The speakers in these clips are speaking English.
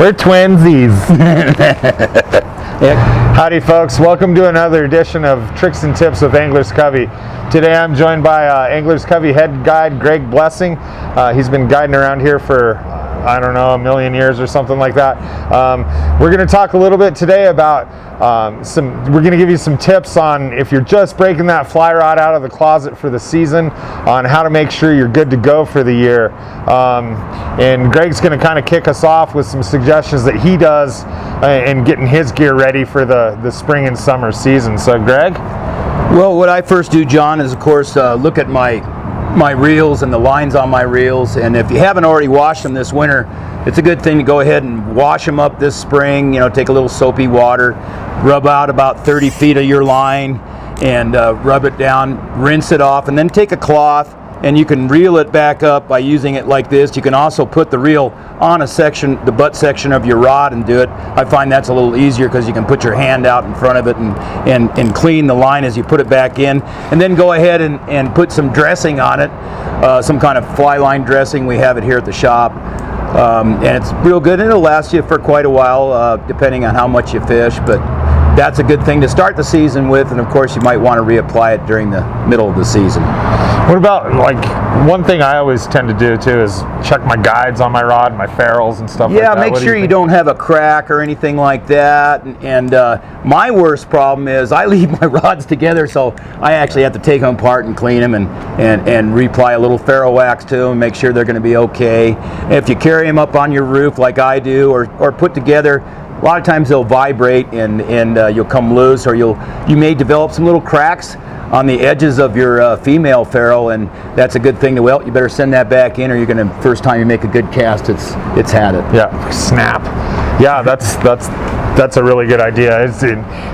We're twinsies. Howdy folks, welcome to another edition of Tricks and Tips with Angler's Covey. Today I'm joined by Angler's Covey head guide Greg Blessing. He's been guiding around here for, I don't know, a million years or something like that. We're going to talk a little bit today about we're going to give you some tips on if you're just breaking that fly rod out of the closet for the season, on how to make sure you're good to go for the year. And Greg's going to kind of kick us off with some suggestions that he does in getting his gear ready for the spring and summer season. So Greg? Well, what I first do, John, is of course look at my reels and the lines on my reels, and if you haven't already washed them this winter, it's a good thing to go ahead and wash them up this spring. You know, take a little soapy water, rub out about 30 feet of your line, and rub it down, rinse it off, and then take a cloth and you can reel it back up by using it like this. You can also put the reel on a section, the butt section of your rod, and do it. I find that's a little easier because you can put your hand out in front of it and clean the line as you put it back in. And then go ahead and put some dressing on it, some kind of fly line dressing. We have it here at the shop. And it's real good, and it'll last you for quite a while, depending on how much you fish. But that's a good thing to start the season with, and of course you might want to reapply it during the middle of the season. What about, like, one thing I always tend to do too is check my guides on my rod, my ferrules and stuff like that. Yeah, make sure you don't have a crack or anything like that. And my worst problem is I leave my rods together, so I actually have to take them apart and clean them and reapply a little ferro wax to them and make sure they're going to be okay. If you carry them up on your roof like I do, or put together, a lot of times they'll vibrate and you'll come loose, or you may develop some little cracks on the edges of your female ferrule, and that's a good thing to, well, you better send that back in, or you're gonna, first time you make a good cast, it's had it. Yeah, snap. Yeah, that's a really good idea.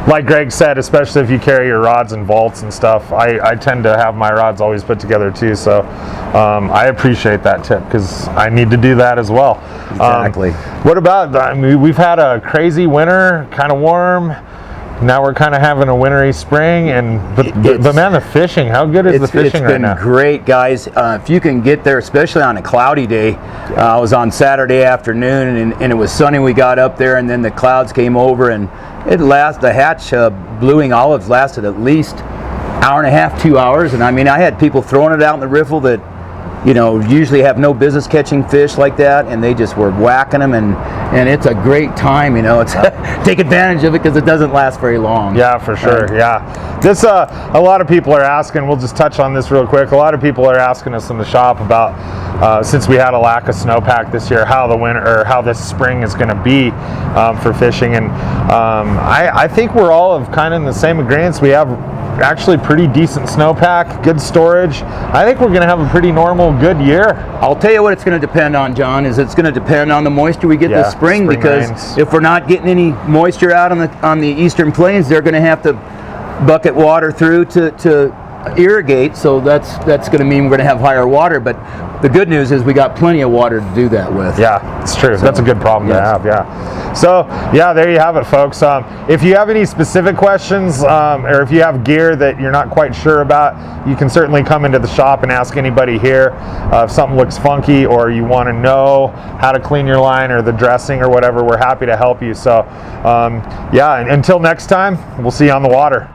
Like Greg said, especially if you carry your rods and vaults and stuff, I tend to have my rods always put together too, so I appreciate that tip because I need to do that as well. Exactly. What about, I mean, we've had a crazy winter, kind of warm. Now we're kind of having a wintry spring, but man, the fishing, how good is the fishing right now? It's been great, guys. If you can get there, especially on a cloudy day. I was on Saturday afternoon, and it was sunny. We got up there, and then the clouds came over, and the hatch bluing olives lasted at least hour and a half, 2 hours. And I mean, I had people throwing it out in the riffle that, you know, usually have no business catching fish like that, and they just were whacking them, and it's a great time, you know. It's take advantage of it because it doesn't last very long. Yeah, for sure. Yeah, this a lot of people are asking. We'll just touch on this real quick. A lot of people are asking us in the shop about since we had a lack of snowpack this year, how the winter or how this spring is going to be for fishing, and I think we're all kind of in the same agreement. We have actually pretty decent snowpack, good storage. I think we're going to have a pretty normal, good year. I'll tell you what it's going to depend on, John, is it's going to depend on the moisture we get this spring, because rains. If we're not getting any moisture out on the eastern plains, they're going to have to bucket water through to irrigate, so that's going to mean we're going to have higher water. But the good news is we got plenty of water to do that with. Yeah, it's true. So, that's a good problem to have. Yeah. So yeah, there you have it, folks. If you have any specific questions, or if you have gear that you're not quite sure about, you can certainly come into the shop and ask anybody here. If something looks funky, or you want to know how to clean your line or the dressing or whatever, we're happy to help you. So yeah, and until next time, we'll see you on the water.